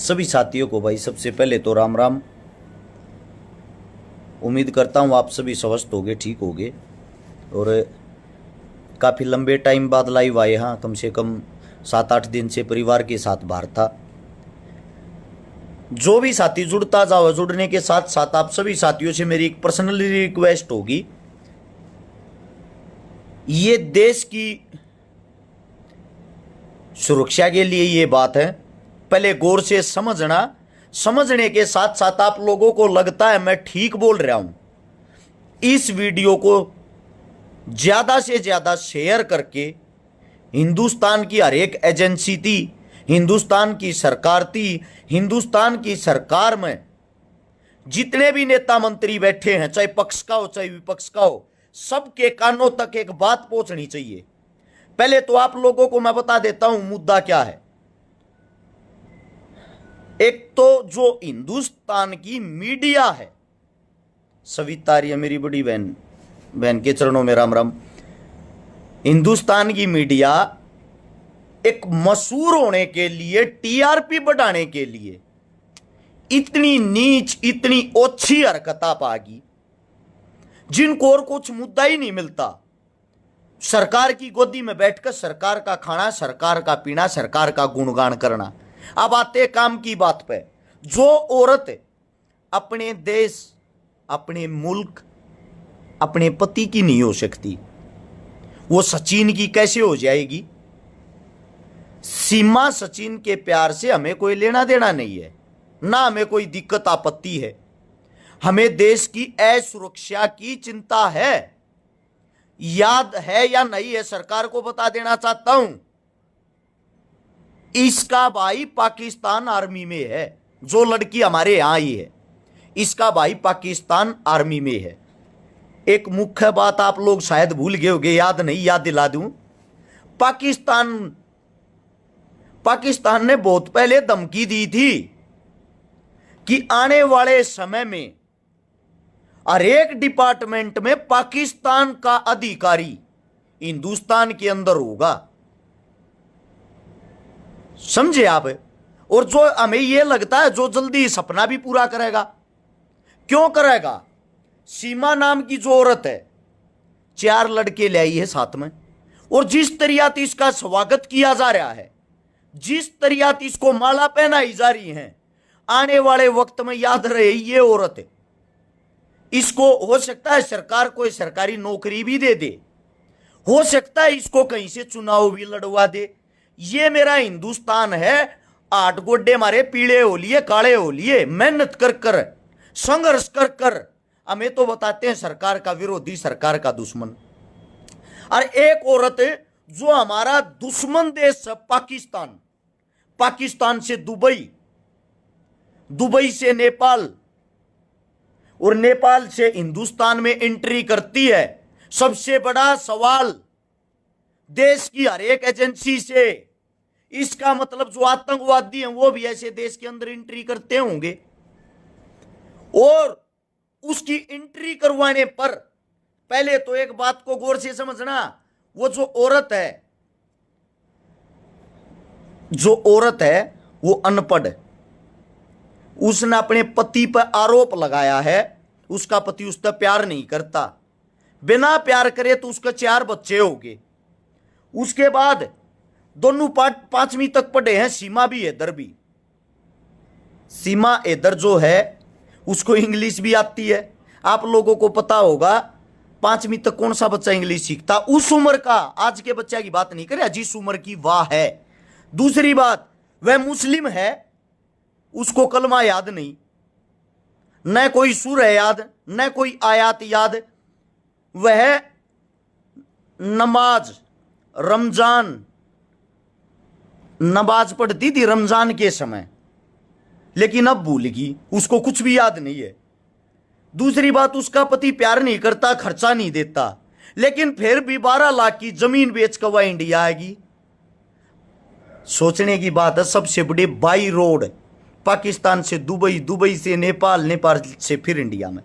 सभी साथियों को भाई सबसे पहले तो राम राम। उम्मीद करता हूँ आप सभी स्वस्थ होगे, ठीक होगे। और काफ़ी लंबे टाइम बाद लाइव आए। हाँ, कम से कम 7-8 दिन से परिवार के साथ बाहर था। जो भी साथी जुड़ता जाओ, जुड़ने के साथ साथ आप सभी साथियों से मेरी एक पर्सनली रिक्वेस्ट होगी, ये देश की सुरक्षा के लिए ये बात है, पहले गौर से समझना। समझने के साथ साथ आप लोगों को लगता है मैं ठीक बोल रहा हूं, इस वीडियो को ज्यादा से ज्यादा शेयर करके हिंदुस्तान की हर एक एजेंसी थी, हिंदुस्तान की सरकार थी, हिंदुस्तान की सरकार में जितने भी नेता मंत्री बैठे हैं, चाहे पक्ष का हो चाहे विपक्ष का हो, सबके कानों तक एक बात पहुंचनी चाहिए। पहले तो आप लोगों को मैं बता देता हूं मुद्दा क्या है। एक तो जो हिंदुस्तान की मीडिया है, सविता रही है मेरी बड़ी बहन के चरणों में राम राम। हिंदुस्तान की मीडिया एक मशहूर होने के लिए, टीआरपी बढ़ाने के लिए इतनी नीच, इतनी ओछी हरकतां पागी जिनको और कुछ मुद्दा ही नहीं मिलता। सरकार की गोदी में बैठकर सरकार का खाना, सरकार का पीना, सरकार का गुणगान करना। अब आते काम की बात पे। जो औरत अपने देश, अपने मुल्क, अपने पति की नहीं हो सकती, वो सचिन की कैसे हो जाएगी? सीमा सचिन के प्यार से हमें कोई लेना देना नहीं है, ना हमें कोई दिक्कत आपत्ति है। हमें देश की असुरक्षा की चिंता है। याद है या नहीं है, सरकार को बता देना चाहता हूं, इसका भाई पाकिस्तान आर्मी में है। जो लड़की हमारे यहां आई है, इसका भाई पाकिस्तान आर्मी में है। एक मुख्य बात आप लोग शायद भूल गए होंगे, याद नहीं, याद दिला दूं। पाकिस्तान ने बहुत पहले धमकी दी थी कि आने वाले समय में हर एक डिपार्टमेंट में पाकिस्तान का अधिकारी हिंदुस्तान के अंदर होगा। समझे आप? और जो हमें यह लगता है जो जल्दी सपना भी पूरा करेगा। क्यों करेगा? सीमा नाम की जो औरत है, 4 लड़के ले आई है साथ में, और जिस तरीका इसका स्वागत किया जा रहा है, जिस तरीका इसको माला पहनाई जा रही है, आने वाले वक्त में याद रहे ये औरत, इसको हो सकता है सरकार कोई सरकारी नौकरी भी दे दे, हो सकता है इसको कहीं से चुनाव भी लड़वा दे। ये मेरा हिंदुस्तान है। 8 गोड्डे मारे पीले हो लिए, काले हो लिए, मेहनत कर कर, संघर्ष कर कर हमें तो बताते हैं सरकार का विरोधी, सरकार का दुश्मन। और एक औरत जो हमारा दुश्मन देश है पाकिस्तान, पाकिस्तान से दुबई, दुबई से नेपाल और नेपाल से हिंदुस्तान में एंट्री करती है। सबसे बड़ा सवाल देश की हर एक एजेंसी से, इसका मतलब जो आतंकवादी हैं वो भी ऐसे देश के अंदर एंट्री करते होंगे। और उसकी एंट्री करवाने पर पहले तो एक बात को गौर से समझना, वो जो औरत है वो अनपढ़। उसने अपने पति पर आरोप लगाया है उसका पति उससे प्यार नहीं करता, बिना प्यार करे तो उसके 4 बच्चे होंगे। उसके बाद दोनों 5वीं तक पढ़े हैं। सीमा भी हैदर भी, सीमा हैदर जो है उसको इंग्लिश भी आती है। आप लोगों को पता होगा 5वीं तक कौन सा बच्चा इंग्लिश सीखता? उस उम्र का, आज के बच्चे की बात नहीं करे, जिस उम्र की वाह है। दूसरी बात, वह मुस्लिम है, उसको कलमा याद नहीं, न कोई सूरह याद, न कोई आयात याद। वह नमाज, रमजान नमाज पढ़ती थी रमजान के समय, लेकिन अब भूल गई, उसको कुछ भी याद नहीं है। दूसरी बात, उसका पति प्यार नहीं करता, खर्चा नहीं देता, लेकिन फिर भी 12 लाख की जमीन बेच कर वह इंडिया आएगी। सोचने की बात है। सबसे बड़े बाई रोड पाकिस्तान से दुबई, दुबई से नेपाल, नेपाल से फिर इंडिया में।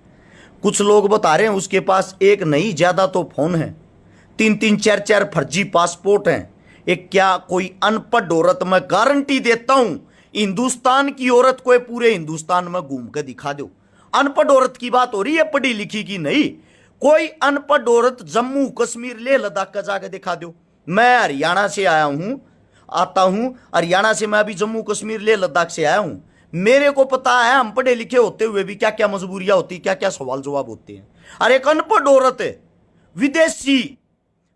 कुछ लोग बता रहे हैं उसके पास एक नहीं, ज्यादा तो फोन है, 3-3, 4-4 फर्जी पासपोर्ट हैं। एक क्या कोई अनपढ़ औरत, मैं गारंटी देता हूं हिंदुस्तान की औरत को पूरे हिंदुस्तान में घूम के दिखा दो। अनपढ़ औरत की बात हो रही है, पढ़ी लिखी की नहीं। कोई अनपढ़ औरत जम्मू कश्मीर ले लद्दाख का जाकर दिखा दो। मैं हरियाणा से आया हूं, आता हूं हरियाणा से, मैं अभी जम्मू कश्मीर ले लद्दाख से आया हूं। मेरे को पता है हम पढ़े लिखे होते हुए भी क्या क्या मजबूरियां होती, क्या क्या सवाल जवाब होते हैं। अरे एक अनपढ़ औरत है, विदेशी,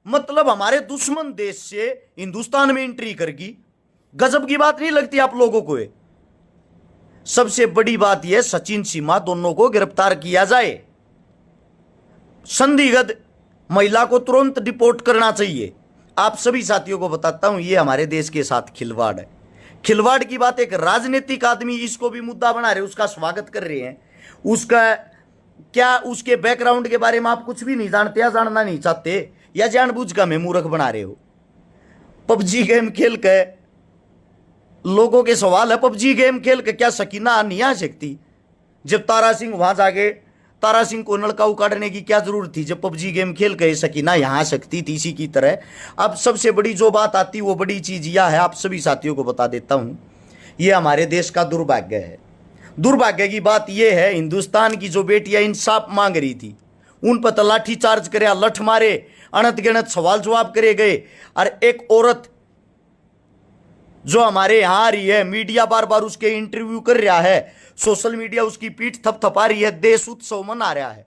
मतलब हमारे दुश्मन देश से हिंदुस्तान में एंट्री करगी। गजब की बात नहीं लगती आप लोगों को? सबसे बड़ी बात यह, सचिन सीमा दोनों को गिरफ्तार किया जाए। संदिग्ध महिला को तुरंत डिपोर्ट करना चाहिए। आप सभी साथियों को बताता हूं, यह हमारे देश के साथ खिलवाड़ है। खिलवाड़ की बात, एक राजनीतिक आदमी इसको भी मुद्दा बना रहे, उसका स्वागत कर रहे हैं। उसका क्या, उसके बैकग्राउंड के बारे में आप कुछ भी नहीं जानते या जानना नहीं चाहते, या जानबूझ कर हमें मूर्ख बना रहे हो। पबजी गेम खेल के लोगों के सवाल है, पबजी गेम खेल के क्या सकीना नहीं आ सकती? जब तारा सिंह वहां जाके, तारा सिंह को नलका उकाड़ने की क्या जरूरत थी? जब पबजी गेम खेल के सकीना यहां आ सकती थी इसी की तरह। अब सबसे बड़ी जो बात आती, वो बड़ी चीज यह है, आप सभी साथियों को बता देता हूं, यह हमारे देश का दुर्भाग्य है। दुर्भाग्य की बात यह है, हिंदुस्तान की जो बेटियां इंसाफ मांग रही थी, उन पर लाठी चार्ज करे, लठ मारे, अनंत गिनत सवाल जवाब करे गए। और एक औरत जो हमारे यहां आ रही है, मीडिया बार बार उसके इंटरव्यू कर रहा है, सोशल मीडिया उसकी पीठ थपथपा रही है, देश उत्सव मना रहा है।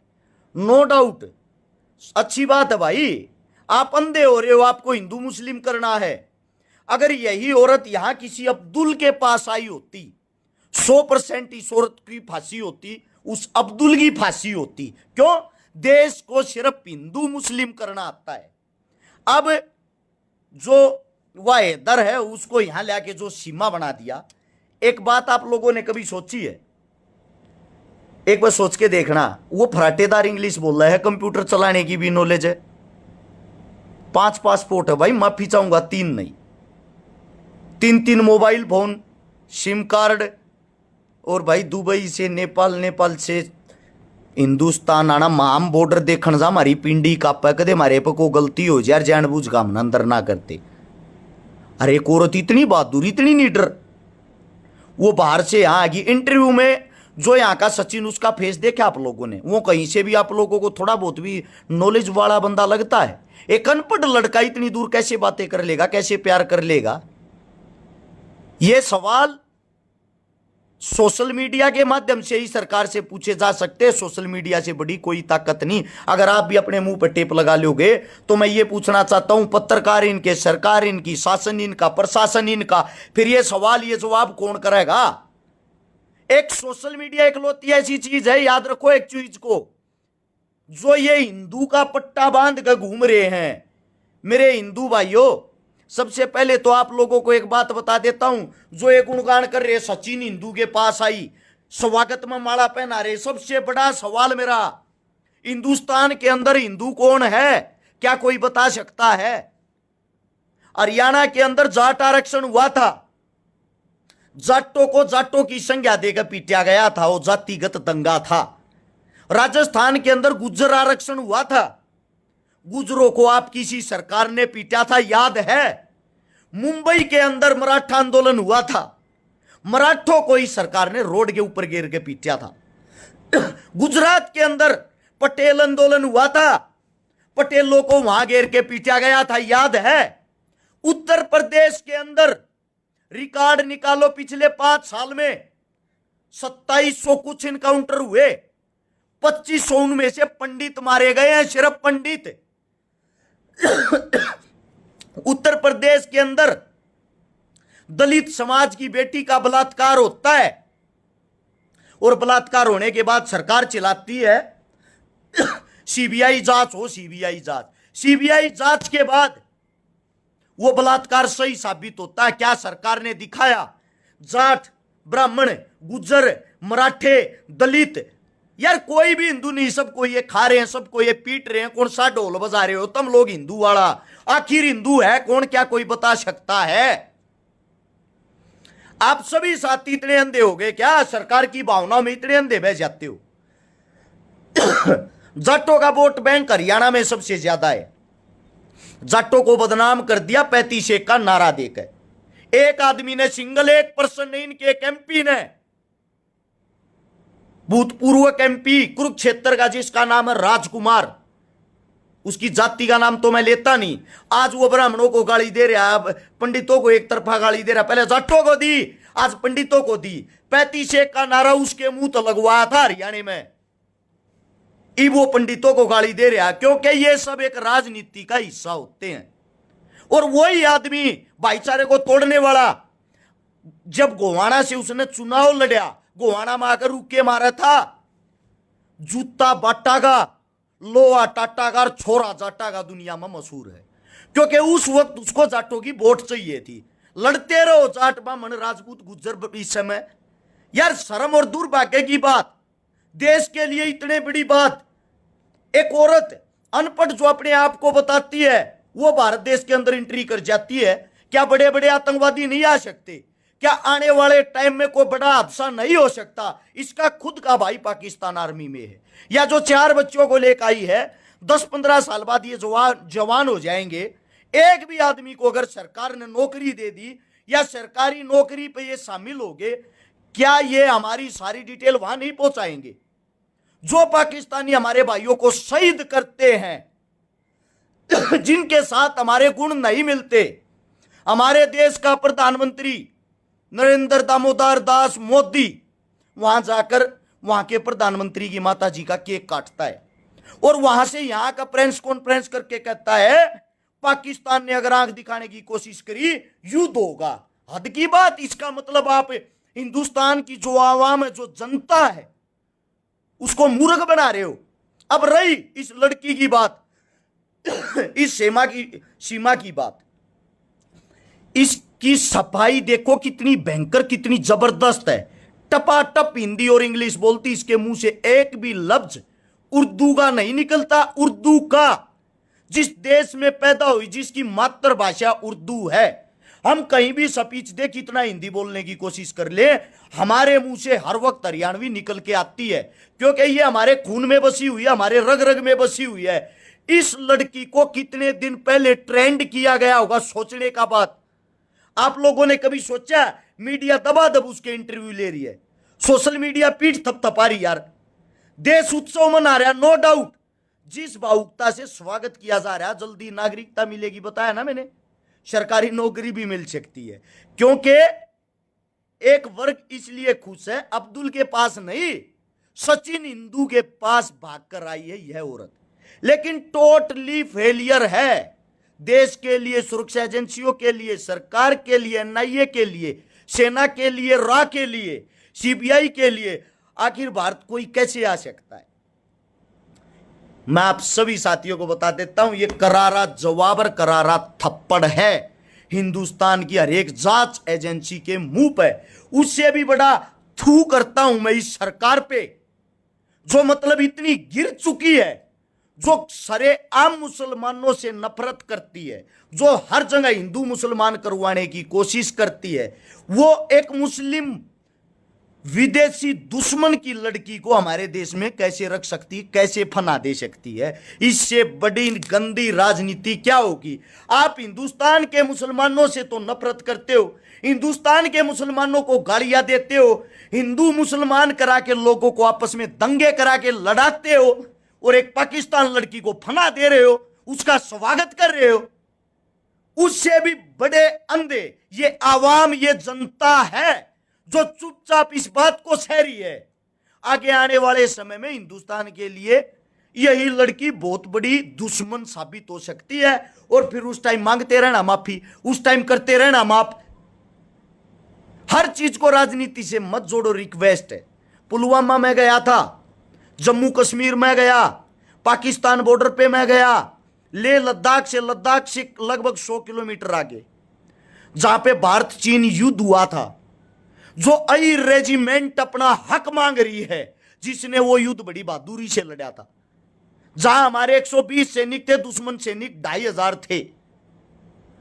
नो डाउट अच्छी बात है भाई, आप अंधे हो रहे हो, आपको हिंदू मुस्लिम करना है। अगर यही औरत यहां किसी अब्दुल के पास आई होती, 100% इस औरत की फांसी होती, उस अब्दुल की फांसी होती। क्यों? देश को सिर्फ हिंदू मुस्लिम करना आता है। अब जो वह हैदर है, उसको यहां लाके जो सीमा बना दिया। एक बात आप लोगों ने कभी सोची है? एक बार सोच के देखना, वो फराटेदार इंग्लिश बोल रहा है, कंप्यूटर चलाने की भी नॉलेज है, 5 पासपोर्ट है भाई, माफी चाहूंगा 3 नहीं, 3 मोबाइल फोन, सिम कार्ड, और भाई दुबई से नेपाल, नेपाल से हिंदुस्तान आना, माम बॉर्डर देखने जा, हमारी पिंडी कापा, कदे हमारे पे को गलती हो जाए, जानबूझ का हम अंदर ना करते। अरे एक औरत इतनी बहादुर, इतनी नीडर, वो बाहर से यहां आगी। इंटरव्यू में जो यहाँ का सचिन, उसका फेस देखा आप लोगों ने? वो कहीं से भी आप लोगों को थोड़ा बहुत भी नॉलेज वाला बंदा लगता है? एक अनपढ़ लड़का इतनी दूर कैसे बातें कर लेगा, कैसे प्यार कर लेगा? ये सवाल सोशल मीडिया के माध्यम से ही सरकार से पूछे जा सकते हैं। सोशल मीडिया से बड़ी कोई ताकत नहीं। अगर आप भी अपने मुंह पर टेप लगा लोगे तो मैं ये पूछना चाहता हूं, पत्रकार इनके, सरकार इनकी, शासन इनका, प्रशासन इनका, फिर ये सवाल ये जवाब कौन करेगा? एक सोशल मीडिया इकलौती ऐसी चीज है, याद रखो एक चीज को, जो ये हिंदू का पट्टा बांध कर घूम रहे हैं। मेरे हिंदू भाइयों, सबसे पहले तो आप लोगों को एक बात बता देता हूं, जो एक गुणगान कर रहे सचिन हिंदू के पास आई, स्वागत में माला पहना रहे। सबसे बड़ा सवाल मेरा, हिंदुस्तान के अंदर हिंदू कौन है? क्या कोई बता सकता है? हरियाणा के अंदर जाट आरक्षण हुआ था, जाटों को जाटों की संज्ञा देकर पीटा गया था, वो जातिगत दंगा था। राजस्थान के अंदर गुज्जर आरक्षण हुआ था, गुजरों को आप किसी सरकार ने पीटा था, याद है? मुंबई के अंदर मराठा आंदोलन हुआ था, मराठों को ही सरकार ने रोड के ऊपर गिर के पीटा था। गुजरात के अंदर पटेल आंदोलन हुआ था, पटेलों को वहां घेर के पीटा गया था, याद है? उत्तर प्रदेश के अंदर रिकॉर्ड निकालो, पिछले 5 साल में 2700 कुछ इनकाउंटर हुए, 2500 उनमें से पंडित मारे गए हैं, सिर्फ पंडित। उत्तर प्रदेश के अंदर दलित समाज की बेटी का बलात्कार होता है, और बलात्कार होने के बाद सरकार चिल्लाती है सीबीआई जांच हो, सीबीआई जांच। सीबीआई जांच के बाद वो बलात्कार सही साबित होता है। क्या सरकार ने दिखाया? जाट, ब्राह्मण, गुज्जर, मराठे, दलित, यार कोई भी हिंदू नहीं, सबको ये खा रहे हैं, सबको ये पीट रहे हैं। कौन सा ढोल बजा रहे हो तुम लोग हिंदू वाला? आखिर हिंदू है कौन? क्या कोई बता सकता है? आप सभी साथी इतने अंधे हो गए क्या? सरकार की भावनाओं में इतने अंधे बह जाते हो? जाटों का वोट बैंक हरियाणा में सबसे ज्यादा है। जाटों को बदनाम कर दिया 35 का नारा देकर। एक आदमी ने, सिंगल एक पर्सन ने, इनके एक एमपी ने, भूतपूर्व एमपी कुरुक्षेत्र का, जिसका नाम है राजकुमार, उसकी जाति का नाम तो मैं लेता नहीं, आज वो ब्राह्मणों को गाली दे रहा है, पंडितों को एक तरफा गाली दे रहा, पहले जाटों को दी, आज पंडितों को दी। 35 का नारा उसके मुंह तो लगवाया था हरियाणा में, अब वो पंडितों को गाली दे रहा, क्योंकि ये सब एक राजनीति का हिस्सा होते हैं। और वही आदमी भाईचारे को तोड़ने वाला, जब गोवाना से उसने चुनाव लड़ा, गोवाना में आकर रुके मारा था, जूता बाटा का, लोहा टाटा का, छोरा जाटा का दुनिया में मशहूर है, क्योंकि उस वक्त उसको जाटों की वोट चाहिए थी। लड़ते रहो जाट ब्राह्मण राजपूत गुज्जर, इस समय यार शर्म और दुर्भाग्य की बात, देश के लिए इतने बड़ी बात, एक औरत अनपढ़ जो अपने आप को बताती है वो भारत देश के अंदर एंट्री कर जाती है। क्या बड़े बड़े आतंकवादी नहीं आ सकते? क्या आने वाले टाइम में कोई बड़ा हादसा नहीं हो सकता? इसका खुद का भाई पाकिस्तान आर्मी में है, या जो 4 बच्चों को लेकर आई है, 10-15 साल बाद ये जवान हो जाएंगे। एक भी आदमी को अगर सरकार ने नौकरी दे दी या सरकारी नौकरी पे ये शामिल हो गए, क्या ये हमारी सारी डिटेल वहां नहीं पहुंचाएंगे? जो पाकिस्तानी हमारे भाइयों को शहीद करते हैं, जिनके साथ हमारे गुण नहीं मिलते, हमारे देश का प्रधानमंत्री नरेंद्र दामोदर दास मोदी वहां जाकर वहां के प्रधानमंत्री की माता जी का केक काटता है और वहां से यहां का प्रेस कॉन्फ्रेंस करके कहता है पाकिस्तान ने अगर आंख दिखाने की कोशिश करी युद्ध होगा। हद की बात। इसका मतलब आप हिंदुस्तान की जो आवाम है, जो जनता है, उसको मूर्ख बना रहे हो। अब रही इस लड़की की बात, इस सीमा की बात, इसकी सफाई देखो कितनी भयंकर, कितनी जबरदस्त है। टपाटप हिंदी और इंग्लिश बोलती, इसके मुंह से एक भी लफ्ज उर्दू का नहीं निकलता। उर्दू का, जिस देश में पैदा हुई, जिसकी मातृभाषा उर्दू है, हम कहीं भी स्पीच दे, कितना हिंदी बोलने की कोशिश कर ले, हमारे मुंह से हर वक्त हरियाणवी निकल के आती है, क्योंकि ये हमारे खून में बसी हुई है, हमारे रग रग में बसी हुई है। इस लड़की को कितने दिन पहले ट्रेंड किया गया होगा, सोचने का बात। आप लोगों ने कभी सोचा? मीडिया दबादब उसके इंटरव्यू ले रही है, सोशल मीडिया पीठ थपथपा रही। यार देश उत्सव मना रहा, नो डाउट। जिस भावुकता से स्वागत किया जा रहा है, जल्दी नागरिकता मिलेगी, बताया ना मैंने, सरकारी नौकरी भी मिल सकती है, क्योंकि एक वर्ग इसलिए खुश है, अब्दुल के पास नहीं, सचिन हिंदू के पास भागकर आई है यह औरत। लेकिन टोटली फेलियर है देश के लिए, सुरक्षा एजेंसियों के लिए, सरकार के लिए, एनआईए के लिए, सेना के लिए, रा के लिए, सीबीआई के लिए। आखिर भारत कोई कैसे आ सकता है? मैं आप सभी साथियों को बता देता हूं, यह करारा जवाब और करारा थप्पड़ है हिंदुस्तान की हर एक जांच एजेंसी के मुंह पे। उससे भी बड़ा थू करता हूं मैं इस सरकार पे, जो मतलब इतनी गिर चुकी है, जो सरे आम मुसलमानों से नफरत करती है, जो हर जगह हिंदू मुसलमान करवाने की कोशिश करती है। वो एक मुस्लिम विदेशी दुश्मन की लड़की को हमारे देश में कैसे रख सकती है, कैसे फना दे सकती है? इससे बड़ी गंदी राजनीति क्या होगी? आप हिंदुस्तान के मुसलमानों से तो नफरत करते हो, हिंदुस्तान के मुसलमानों को गालियां देते हो, हिंदू मुसलमान करा के लोगों को आपस में दंगे करा के लड़ाते हो, और एक पाकिस्तान लड़की को फना दे रहे हो, उसका स्वागत कर रहे हो। उससे भी बड़े अंधे ये आवाम, ये जनता है जो चुपचाप इस बात को सह रही है। आगे आने वाले समय में हिंदुस्तान के लिए यही लड़की बहुत बड़ी दुश्मन साबित हो सकती है, और फिर उस टाइम मांगते रहना माफी, उस टाइम करते रहना माफ। हर चीज को राजनीति से मत जोड़ो, रिक्वेस्ट है। पुलवामा में गया था, जम्मू कश्मीर में गया, पाकिस्तान बॉर्डर पे मैं गया, ले लद्दाख से लगभग 100 किलोमीटर आगे, जहां पे भारत चीन युद्ध हुआ था, जो आई रेजिमेंट अपना हक मांग रही है, जिसने वो युद्ध बड़ी बहादुरी से लड़ा था, जहां हमारे 120 सैनिक थे, दुश्मन सैनिक 2500 थे,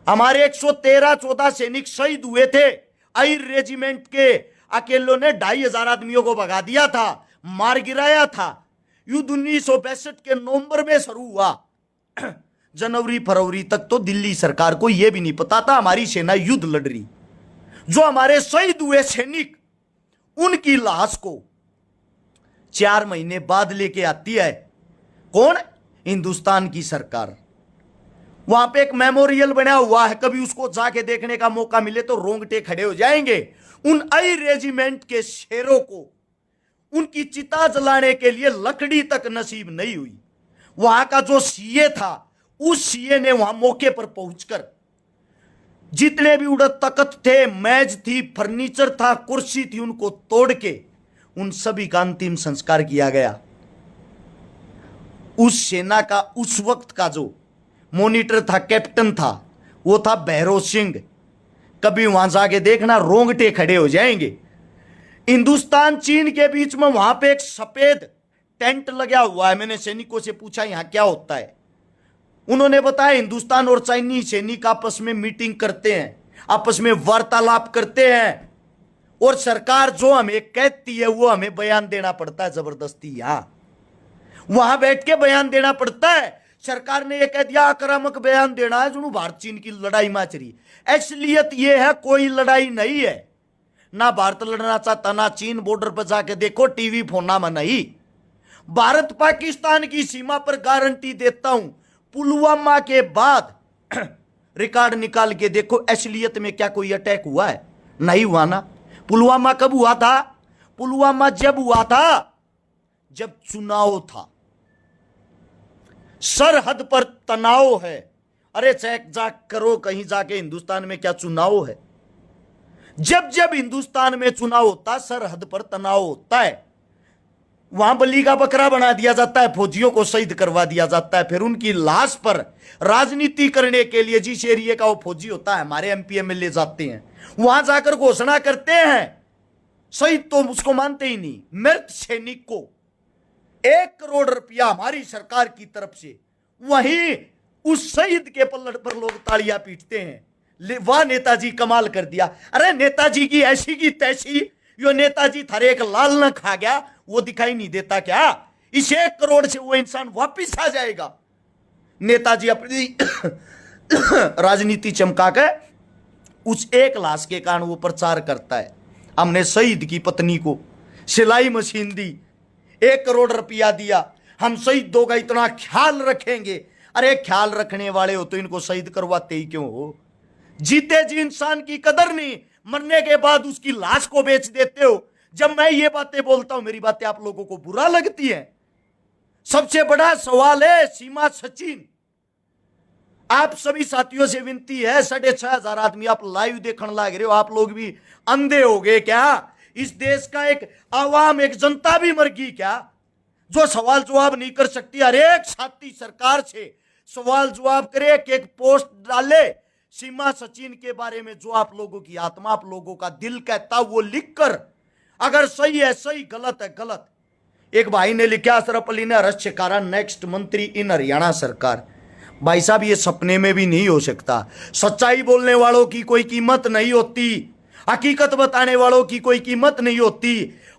हमारे 113-14 सैनिक शहीद हुए थे। आई रेजिमेंट के अकेलों ने 2500 आदमियों को भगा दिया था, मार गिराया था। युद्ध 1962 के नवंबर में शुरू हुआ, जनवरी फरवरी तक तो दिल्ली सरकार को यह भी नहीं पता था हमारी सेना युद्ध लड़ रही। जो हमारे शहीद हुए सैनिक, उनकी लाश को 4 महीने बाद लेके आती है कौन? हिंदुस्तान की सरकार। वहां पे एक मेमोरियल बना हुआ है, कभी उसको जाके देखने का मौका मिले तो रोंगटे खड़े हो जाएंगे। उन आई रेजिमेंट के शेरों को उनकी चिता जलाने के लिए लकड़ी तक नसीब नहीं हुई। वहां का जो सीए था, उस सीए ने वहां मौके पर पहुंचकर जितने भी उड़द तख्त थे, मेज थी, फर्नीचर था, कुर्सी थी, उनको तोड़ के उन सभी का अंतिम संस्कार किया गया। उस सेना का उस वक्त का जो मॉनिटर था, कैप्टन था, वो था भैरव सिंह। कभी वहां जाके देखना, रोंगटे खड़े हो जाएंगे। हिंदुस्तान चीन के बीच में वहां पे एक सफेद टेंट लगा हुआ है। मैंने सैनिकों से पूछा यहां क्या होता है, उन्होंने बताया हिंदुस्तान और चाइनीज सैनिक आपस में मीटिंग करते हैं, आपस में वार्तालाप करते हैं, और सरकार जो हमें कहती है वो हमें बयान देना पड़ता है जबरदस्ती। यहां वहां बैठ के बयान देना पड़ता है। सरकार ने यह कह दिया आक्रामक बयान देना है, जो भारत चीन की लड़ाई माच रही। असलियत यह है कोई लड़ाई नहीं है, ना भारत लड़ना चाहता ना चीन। बॉर्डर पर जाके देखो, टीवी फोना में नहीं। भारत पाकिस्तान की सीमा पर गारंटी देता हूं, पुलवामा के बाद रिकॉर्ड निकाल के देखो, असलियत में क्या कोई अटैक हुआ है? नहीं हुआ ना। पुलवामा कब हुआ था? पुलवामा जब हुआ था जब चुनाव था, सरहद पर तनाव है। अरे चेक जाक करो कहीं जाके, हिंदुस्तान में क्या चुनाव है? जब जब हिंदुस्तान में चुनाव होता, सरहद पर तनाव होता है, वहां बलि का बकरा बना दिया जाता है, फौजियों को शहीद करवा दिया जाता है। फिर उनकी लाश पर राजनीति करने के लिए जिस एरिया का वो फौजी होता है, हमारे एमपी एमएलए जाते हैं, वहां जाकर घोषणा करते हैं। शहीद तो उसको मानते ही नहीं। मृत सैनिक को 1 करोड़ रुपया हमारी सरकार की तरफ से, वहीं उस शहीद के पलड़ पर लोग तालियां पीटते हैं। वाह नेताजी कमाल कर दिया। अरे नेताजी की ऐसी की तैसी, यो नेताजी थारे एक लाल न खा गया, वो दिखाई नहीं देता क्या? इस 1 करोड़ से वो इंसान वापिस आ जाएगा। नेताजी अपनी राजनीति चमका के उस एक लाश के कारण वो प्रचार करता है। हमने शहीद की पत्नी को सिलाई मशीन दी, 1 करोड़ रुपया दिया, हम शहीदों का इतना ख्याल रखेंगे। अरे ख्याल रखने वाले हो तो इनको शहीद करवाते ही क्यों हो? जीते जी इंसान की कदर नहीं, मरने के बाद उसकी लाश को बेच देते हो। जब मैं ये बातें बोलता हूं, मेरी बातें आप लोगों को बुरा लगती है? सबसे बड़ा सवाल है सीमा सचिन, आप सभी साथियों से विनती है, 6,500 आदमी आप लाइव देखने लग रहे हो, आप लोग भी अंधे हो गए क्या? इस देश का एक आवाम, एक जनता भी मर गई क्या, जो सवाल जवाब नहीं कर सकती? हर एक साथी सरकार से सवाल जवाब करे, एक पोस्ट डाले सीमा सचिन के बारे में, जो आप लोगों की आत्मा, आप लोगों का दिल कहता वो लिखकर, अगर सही है सही, गलत है गलत। एक भाई ने लिखा, अशरफ अली ने अरेस्ट शिकारा नेक्स्ट मंत्री इन हरियाणा सरकार। भाई साहब ये सपने में भी नहीं हो सकता। सच्चाई बोलने वालों की कोई कीमत नहीं होती, हकीकत बताने वालों की कोई कीमत नहीं होती।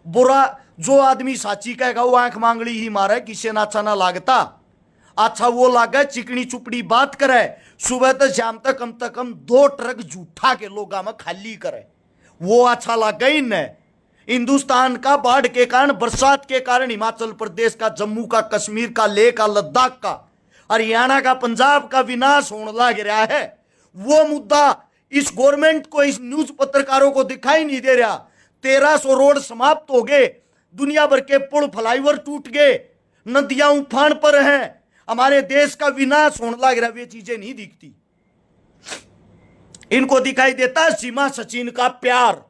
बुरा जो आदमी साची कहेगा वो आंख मांगड़ी ही मारे, किसे ना अच्छा ना लागता। अच्छा वो लागे चिकनी चुपड़ी बात करे, सुबह से शाम तक कम से कम 2 ट्रक झूठा के लोगा में खाली करे, वो अच्छा लगा ही न। हिंदुस्तान का बाढ़ के कारण, बरसात के कारण, हिमाचल प्रदेश का, जम्मू का, कश्मीर का, लेह का, लद्दाख का, हरियाणा का, पंजाब का विनाश होने लग रहा है। वो मुद्दा इस गवर्नमेंट को, इस न्यूज पत्रकारों को दिखाई नहीं दे रहा। 1300 रोड समाप्त हो गए, दुनिया भर के पुल फ्लाईओवर टूट गए, नदियां उफान पर हैं, हमारे देश का विनाश होने लग रहा है। वे चीजें नहीं दिखती, इनको दिखाई देता है सीमा सचिन का प्यार।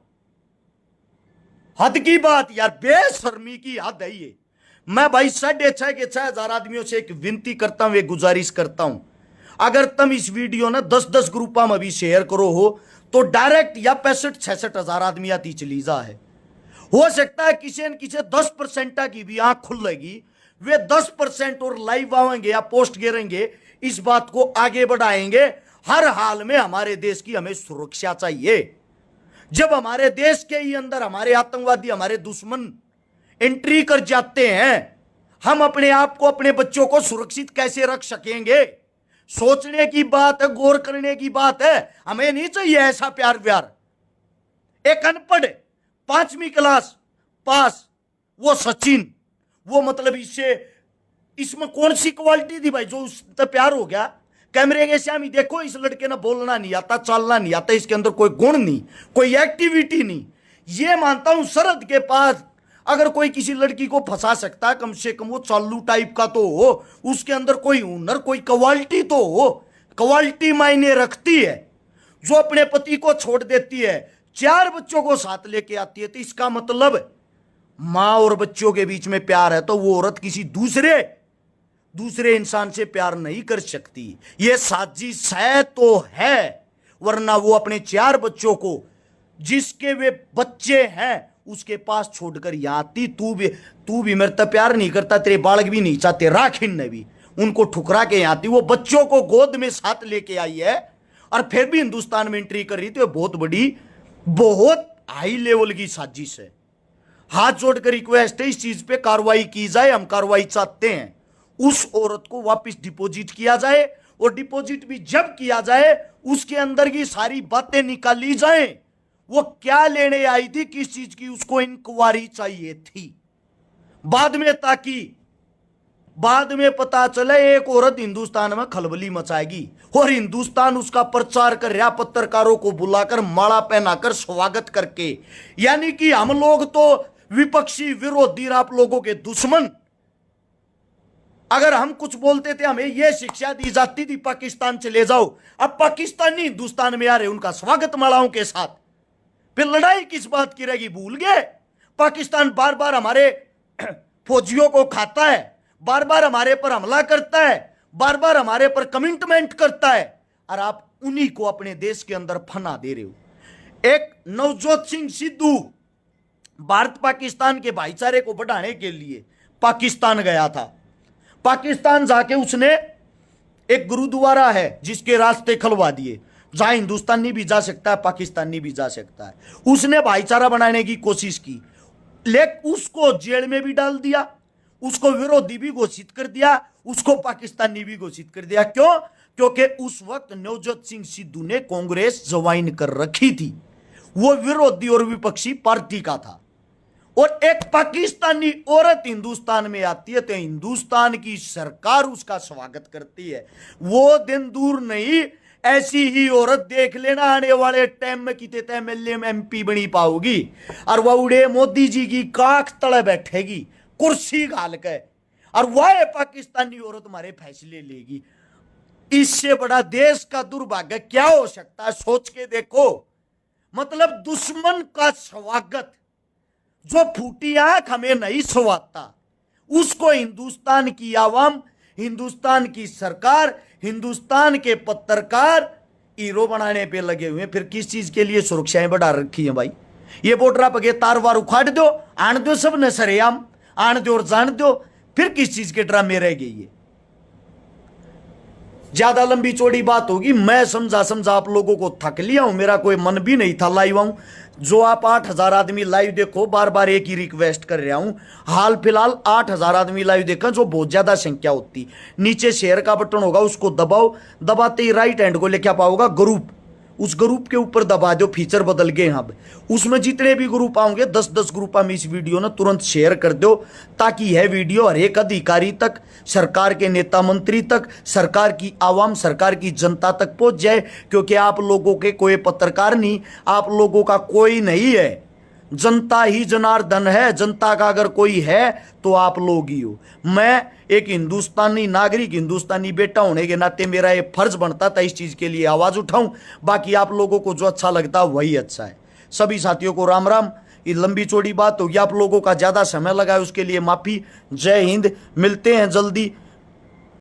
हद की बात यार, बेशर्मी की हद है ये। मैं भाई 6,500 आदमियों से एक विनती करता हूं, एक गुजारिश करता हूं, अगर तुम इस वीडियो ना 10-10 ग्रुपा में भी शेयर करो हो तो डायरेक्ट या 65-66,000 आदमी आती चली जा है। हो सकता है किसी न किसी 10% की भी आंख खुलेगी, वे 10% और लाइव आएंगे या पोस्ट गिरेंगे, इस बात को आगे बढ़ाएंगे। हर हाल में हमारे देश की हमें सुरक्षा चाहिए। जब हमारे देश के ही अंदर हमारे आतंकवादी, हमारे दुश्मन एंट्री कर जाते हैं, हम अपने आप को, अपने बच्चों को सुरक्षित कैसे रख सकेंगे? सोचने की बात है, गौर करने की बात है। हमें नहीं चाहिए ऐसा प्यार व्यार। एक अनपढ़ 5वीं क्लास पास, वो सचिन, वो मतलब इसमें कौन सी क्वालिटी थी भाई जो उससे प्यार हो गया? कैमरे के सामने देखो, इस लड़के ने बोलना नहीं आता, चलना नहीं आता, इसके अंदर कोई गुण नहीं, कोई एक्टिविटी नहीं। ये मानता हूं शरद के पास अगर कोई किसी लड़की को फंसा सकता है, कम से कम वो चालू टाइप का तो हो, उसके अंदर कोई हुनर, कोई क्वालिटी तो हो। क्वालिटी मायने रखती है। जो अपने पति को छोड़ देती है, 4 बच्चों को साथ लेके आती है, तो इसका मतलब मां और बच्चों के बीच में प्यार है, तो वो औरत किसी दूसरे इंसान से प्यार नहीं कर सकती। ये साजिश है तो है, वरना वो अपने 4 बच्चों को, जिसके वे बच्चे हैं, उसके पास छोड़कर यहां आती। तू भी मेरे तक प्यार नहीं करता, तेरे बालक भी नहीं चाहते, राखिन ने भी उनको ठुकरा के यहां आती। वो बच्चों को गोद में साथ लेके आई है और फिर भी हिंदुस्तान में एंट्री कर रही थी। बहुत बड़ी, बहुत हाई लेवल की साजिश है। हाथ जोड़कर रिक्वेस्ट है, इस चीज पे कार्रवाई की जाए। हम कार्रवाई चाहते हैं, उस औरत को वापस डिपॉजिट किया जाए, और डिपॉजिट भी जब किया जाए उसके अंदर की सारी बातें निकाली जाएं। वो क्या लेने आई थी, किस चीज की, उसको इंक्वायरी चाहिए थी बाद में, ताकि बाद में पता चले एक औरत हिंदुस्तान में खलबली मचाएगी और हिंदुस्तान उसका प्रचार कर रहा, पत्रकारों को बुलाकर माला पहनाकर स्वागत करके। यानी कि हम लोग तो विपक्षी, विरोधी, आप लोगों के दुश्मन। अगर हम कुछ बोलते थे, हमें यह शिक्षा दी जाती थी पाकिस्तान चले जाओ। अब पाकिस्तानी हिंदुस्तान में आ रहे, उनका स्वागत मालाओं के साथ, फिर लड़ाई किस बात की रहेगी? भूल गए? पाकिस्तान बार बार हमारे फौजियों को खाता है, बार बार हमारे पर हमला करता है, बार बार हमारे पर कमिटमेंट करता है, और आप उन्हीं को अपने देश के अंदर फना दे रहे हो। एक नवजोत सिंह सिद्धू भारत पाकिस्तान के भाईचारे को बढ़ाने के लिए पाकिस्तान गया था। पाकिस्तान जाके उसने एक गुरुद्वारा है जिसके रास्ते खुलवा दिए, जहां हिंदुस्तानी भी जा सकता है, पाकिस्तानी भी जा सकता है। उसने भाईचारा बनाने की कोशिश की, लेकिन उसको जेल में भी डाल दिया, उसको विरोधी भी घोषित कर दिया, उसको पाकिस्तानी भी घोषित कर दिया। क्यों? क्योंकि उस वक्त नवजोत सिंह सिद्धू ने कांग्रेस ज्वाइन कर रखी थी, वो विरोधी और विपक्षी पार्टी का था। और एक पाकिस्तानी औरत हिंदुस्तान में आती है तो हिंदुस्तान की सरकार उसका स्वागत करती है। वो दिन दूर नहीं, ऐसी ही औरत देख लेना आने वाले टाइम में कितने एमएलए में एमपी बनी पाओगी, और वह उड़े मोदी जी की काख तले बैठेगी कुर्सी घाल के, और वह पाकिस्तानी औरत हमारे फैसले लेगी। इससे बड़ा देश का दुर्भाग्य क्या हो सकता है? सोच के देखो। मतलब दुश्मन का स्वागत, जो फूटी आंख हमें नहीं सुहाता, उसको हिंदुस्तान की आवाम, हिंदुस्तान की सरकार, हिंदुस्तान के पत्रकार हीरो बनाने पे लगे हुए। फिर किस चीज के लिए सुरक्षाएं बढ़ा रखी हैं भाई? ये बॉर्डर पर तार वार उखाड़ दो, आन दो सब न सरेआम, आन दो और जान दो। फिर किस चीज के ड्रामे रह गई? ये ज्यादा लंबी चौड़ी बात होगी। मैं समझा आप लोगों को थक लिया हूं, मेरा कोई मन भी नहीं था लाइव आऊं। जो आप 8,000 आदमी लाइव देखो, बार बार एक ही रिक्वेस्ट कर रहा हूं, हाल फिलहाल 8,000 आदमी लाइव देखा, जो बहुत ज्यादा संख्या होती। नीचे शेयर का बटन होगा, उसको दबाओ, दबाते ही राइट हैंड को लेकर पाओगा ग्रुप, उस ग्रुप के ऊपर दबा दो, फीचर बदल गए यहाँ पे। उसमें जितने भी ग्रुप आएंगे 10-10 ग्रुप में इस वीडियो ने तुरंत शेयर कर दो, ताकि यह वीडियो हर एक अधिकारी तक, सरकार के नेता मंत्री तक, सरकार की आवाम, सरकार की जनता तक पहुंच जाए। क्योंकि आप लोगों के कोई पत्रकार नहीं, आप लोगों का कोई नहीं है, जनता ही जनार्दन है। जनता का अगर कोई है तो आप लोग ही हो। मैं एक हिंदुस्तानी नागरिक, हिंदुस्तानी बेटा होने के नाते मेरा ये फर्ज बनता था इस चीज के लिए आवाज उठाऊं। बाकी आप लोगों को जो अच्छा लगता है वही अच्छा है। सभी साथियों को राम राम। ये लंबी चौड़ी बात होगी, आप लोगों का ज्यादा समय लगा है उसके लिए माफी। जय हिंद, मिलते हैं जल्दी